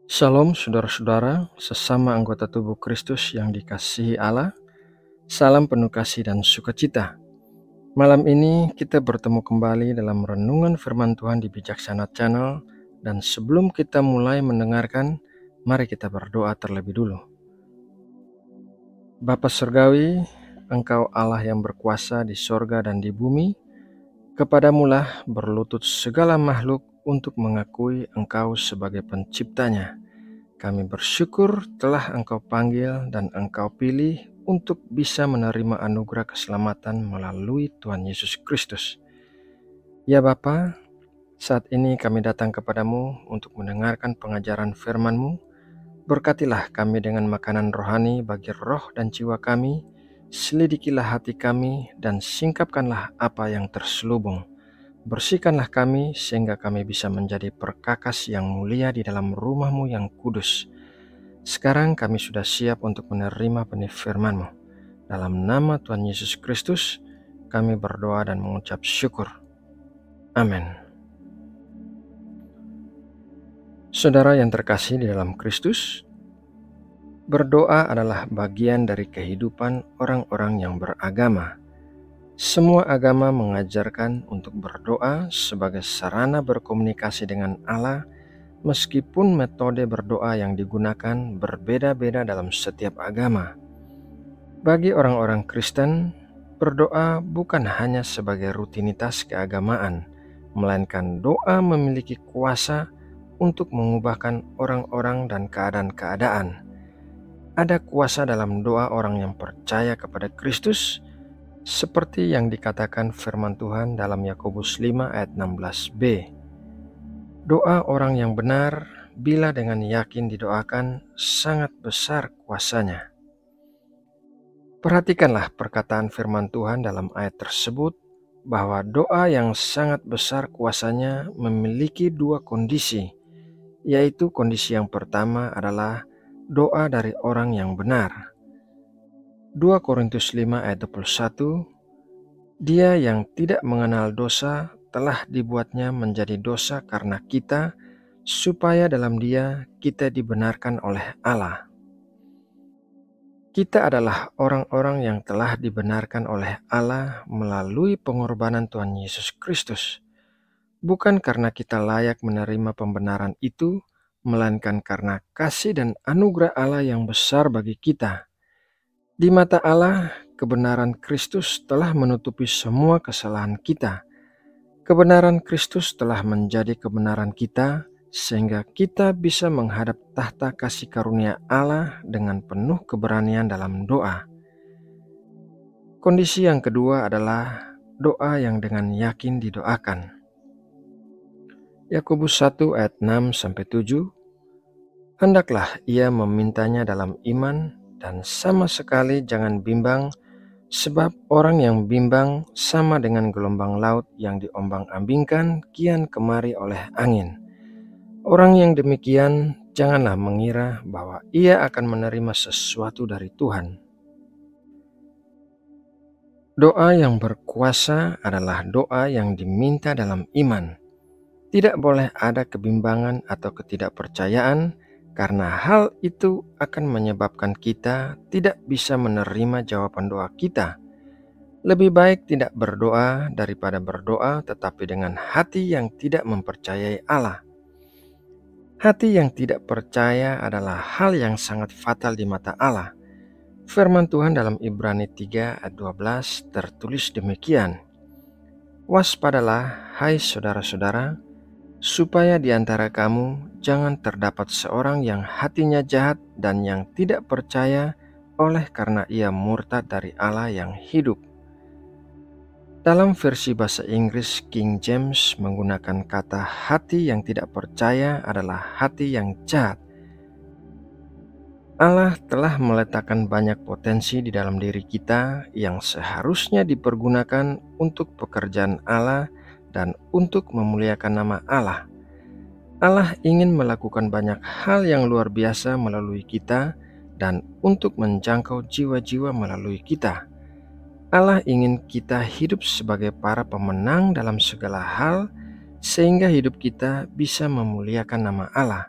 Shalom saudara-saudara, sesama anggota tubuh Kristus yang dikasihi Allah. Salam penuh kasih dan sukacita. Malam ini kita bertemu kembali dalam renungan firman Tuhan di Bijaksana Channel. Dan sebelum kita mulai mendengarkan, mari kita berdoa terlebih dulu. Bapa Surgawi, Engkau Allah yang berkuasa di sorga dan di bumi. Kepadamulah berlutut segala makhluk untuk mengakui Engkau sebagai penciptanya. Kami bersyukur telah Engkau panggil dan Engkau pilih untuk bisa menerima anugerah keselamatan melalui Tuhan Yesus Kristus. Ya Bapa, saat ini kami datang kepadamu untuk mendengarkan pengajaran firman-Mu. Berkatilah kami dengan makanan rohani bagi roh dan jiwa kami. Selidikilah hati kami dan singkapkanlah apa yang terselubung. Bersihkanlah kami sehingga kami bisa menjadi perkakas yang mulia di dalam rumah-Mu yang kudus. Sekarang kami sudah siap untuk menerima benih firman-Mu. Dalam nama Tuhan Yesus Kristus, kami berdoa dan mengucap syukur. Amin. Saudara yang terkasih di dalam Kristus, berdoa adalah bagian dari kehidupan orang-orang yang beragama. Semua agama mengajarkan untuk berdoa sebagai sarana berkomunikasi dengan Allah, meskipun metode berdoa yang digunakan berbeda-beda dalam setiap agama. Bagi orang-orang Kristen, berdoa bukan hanya sebagai rutinitas keagamaan, melainkan doa memiliki kuasa untuk mengubahkan orang-orang dan keadaan-keadaan. Ada kuasa dalam doa orang yang percaya kepada Kristus, seperti yang dikatakan firman Tuhan dalam Yakobus 5 ayat 16b. Doa orang yang benar bila dengan yakin didoakan sangat besar kuasanya. Perhatikanlah perkataan firman Tuhan dalam ayat tersebut bahwa doa yang sangat besar kuasanya memiliki dua kondisi, yaitu kondisi yang pertama adalah doa dari orang yang benar. 2 Korintus 5 ayat 21, Dia yang tidak mengenal dosa telah dibuatnya menjadi dosa karena kita, supaya dalam Dia kita dibenarkan oleh Allah. Kita adalah orang-orang yang telah dibenarkan oleh Allah melalui pengorbanan Tuhan Yesus Kristus. Bukan karena kita layak menerima pembenaran itu, melainkan karena kasih dan anugerah Allah yang besar bagi kita. Di mata Allah, kebenaran Kristus telah menutupi semua kesalahan kita. Kebenaran Kristus telah menjadi kebenaran kita, sehingga kita bisa menghadap tahta kasih karunia Allah dengan penuh keberanian dalam doa. Kondisi yang kedua adalah doa yang dengan yakin didoakan. Yakobus 1 ayat 6-7, Hendaklah ia memintanya dalam iman dan sama sekali jangan bimbang, sebab orang yang bimbang sama dengan gelombang laut yang diombang-ambingkan kian kemari oleh angin. Orang yang demikian janganlah mengira bahwa ia akan menerima sesuatu dari Tuhan. Doa yang berkuasa adalah doa yang diminta dalam iman. Tidak boleh ada kebimbangan atau ketidakpercayaan, karena hal itu akan menyebabkan kita tidak bisa menerima jawaban doa kita. Lebih baik tidak berdoa daripada berdoa tetapi dengan hati yang tidak mempercayai Allah. Hati yang tidak percaya adalah hal yang sangat fatal di mata Allah. Firman Tuhan dalam Ibrani 3 ayat 12 tertulis demikian. Waspadalah, hai saudara-saudara, supaya di antara kamu jangan terdapat seorang yang hatinya jahat dan yang tidak percaya oleh karena ia murtad dari Allah yang hidup. Dalam versi bahasa Inggris King James menggunakan kata hati yang tidak percaya adalah hati yang jahat. Allah telah meletakkan banyak potensi di dalam diri kita yang seharusnya dipergunakan untuk pekerjaan Allah dan untuk memuliakan nama Allah. Allah ingin melakukan banyak hal yang luar biasa melalui kita dan untuk menjangkau jiwa-jiwa melalui kita. Allah ingin kita hidup sebagai para pemenang dalam segala hal, sehingga hidup kita bisa memuliakan nama Allah.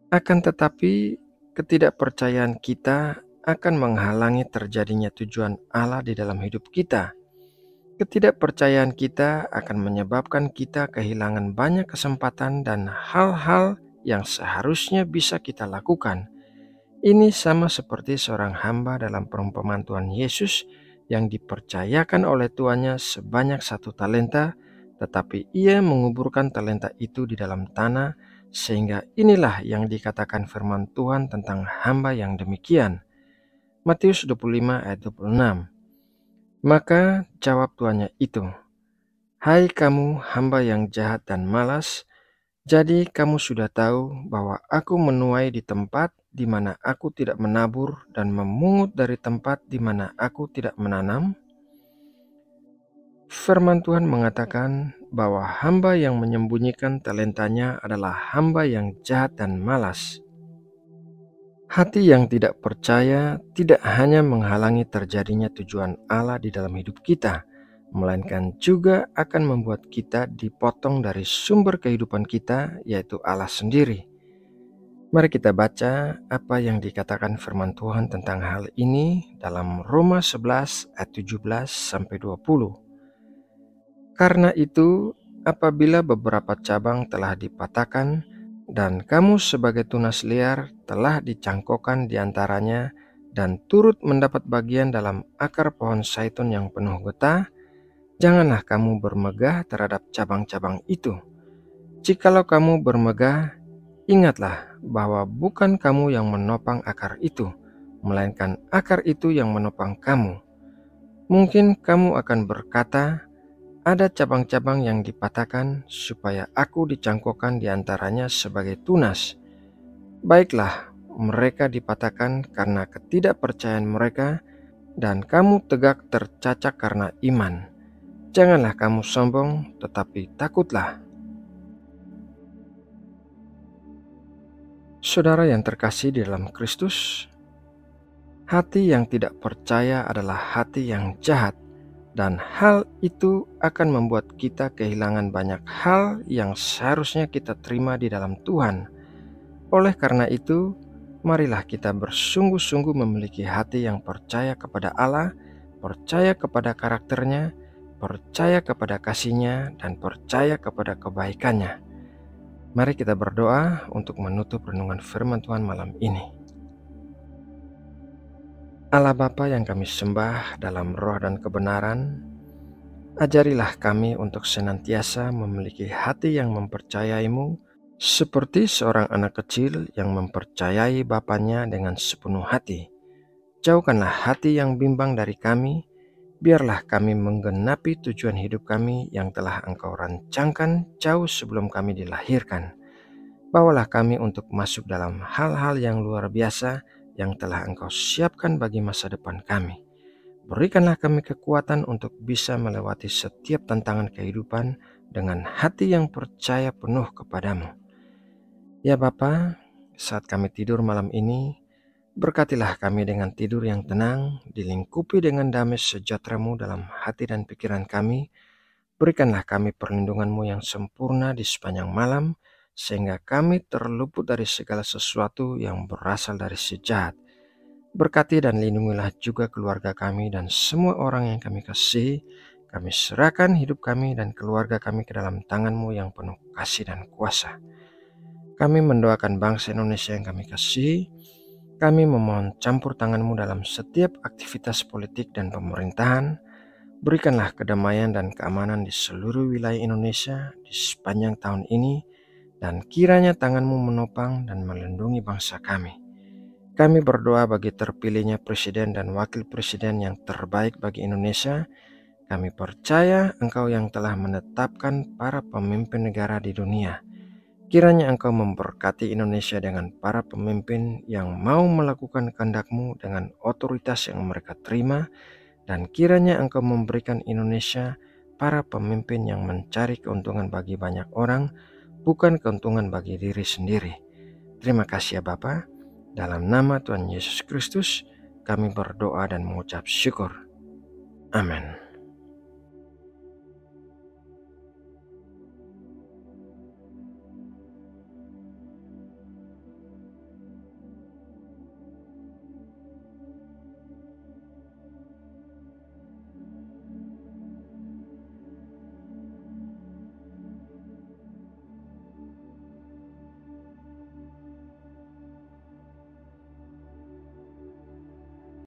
Akan tetapi, ketidakpercayaan kita akan menghalangi terjadinya tujuan Allah di dalam hidup kita. Ketidakpercayaan kita akan menyebabkan kita kehilangan banyak kesempatan dan hal-hal yang seharusnya bisa kita lakukan. Ini sama seperti seorang hamba dalam perumpamaan Tuhan Yesus yang dipercayakan oleh tuannya sebanyak 1 talenta, tetapi ia menguburkan talenta itu di dalam tanah, sehingga inilah yang dikatakan firman Tuhan tentang hamba yang demikian. Matius 25 ayat 26. Maka jawab tuannya itu, "Hai kamu hamba yang jahat dan malas, jadi kamu sudah tahu bahwa aku menuai di tempat di mana aku tidak menabur dan memungut dari tempat di mana aku tidak menanam?" Firman Tuhan mengatakan bahwa hamba yang menyembunyikan talentanya adalah hamba yang jahat dan malas. Hati yang tidak percaya tidak hanya menghalangi terjadinya tujuan Allah di dalam hidup kita, melainkan juga akan membuat kita dipotong dari sumber kehidupan kita, yaitu Allah sendiri. Mari kita baca apa yang dikatakan firman Tuhan tentang hal ini dalam Roma 11 ayat 17 sampai 20. Karena itu, apabila beberapa cabang telah dipatahkan dan kamu sebagai tunas liar telah dicangkokkan di antaranya dan turut mendapat bagian dalam akar pohon zaitun yang penuh getah, janganlah kamu bermegah terhadap cabang-cabang itu. Jikalau kamu bermegah, ingatlah bahwa bukan kamu yang menopang akar itu, melainkan akar itu yang menopang kamu. Mungkin kamu akan berkata, "Ada cabang-cabang yang dipatahkan supaya aku dicangkokkan di antaranya sebagai tunas." Baiklah, mereka dipatahkan karena ketidakpercayaan mereka, dan kamu tegak tercacak karena iman. Janganlah kamu sombong, tetapi takutlah. Saudara yang terkasih di dalam Kristus, hati yang tidak percaya adalah hati yang jahat, dan hal itu akan membuat kita kehilangan banyak hal yang seharusnya kita terima di dalam Tuhan. Oleh karena itu, marilah kita bersungguh-sungguh memiliki hati yang percaya kepada Allah, percaya kepada karakternya, percaya kepada kasih-Nya, dan percaya kepada kebaikannya. Mari kita berdoa untuk menutup renungan firman Tuhan malam ini. Allah Bapa yang kami sembah dalam roh dan kebenaran, ajarilah kami untuk senantiasa memiliki hati yang mempercayai-Mu, seperti seorang anak kecil yang mempercayai bapaknya dengan sepenuh hati. Jauhkanlah hati yang bimbang dari kami, biarlah kami menggenapi tujuan hidup kami yang telah Engkau rancangkan jauh sebelum kami dilahirkan. Bawalah kami untuk masuk dalam hal-hal yang luar biasa yang telah Engkau siapkan bagi masa depan kami. Berikanlah kami kekuatan untuk bisa melewati setiap tantangan kehidupan dengan hati yang percaya penuh kepadamu. Ya Bapa, saat kami tidur malam ini, berkatilah kami dengan tidur yang tenang, dilingkupi dengan damai sejahtera-Mu dalam hati dan pikiran kami. Berikanlah kami perlindungan-Mu yang sempurna di sepanjang malam, sehingga kami terluput dari segala sesuatu yang berasal dari si jahat. Berkati dan lindungilah juga keluarga kami dan semua orang yang kami kasihi. Kami serahkan hidup kami dan keluarga kami ke dalam tangan-Mu yang penuh kasih dan kuasa. Kami mendoakan bangsa Indonesia yang kami kasihi. Kami memohon campur tangan-Mu dalam setiap aktivitas politik dan pemerintahan. Berikanlah kedamaian dan keamanan di seluruh wilayah Indonesia di sepanjang tahun ini, dan kiranya tangan-Mu menopang dan melindungi bangsa kami. Kami berdoa bagi terpilihnya Presiden dan Wakil Presiden yang terbaik bagi Indonesia. Kami percaya Engkau yang telah menetapkan para pemimpin negara di dunia. Kiranya Engkau memberkati Indonesia dengan para pemimpin yang mau melakukan kehendak-Mu dengan otoritas yang mereka terima, dan kiranya Engkau memberikan Indonesia para pemimpin yang mencari keuntungan bagi banyak orang, bukan keuntungan bagi diri sendiri. Terima kasih ya Bapa. Dalam nama Tuhan Yesus Kristus, kami berdoa dan mengucap syukur. Amin.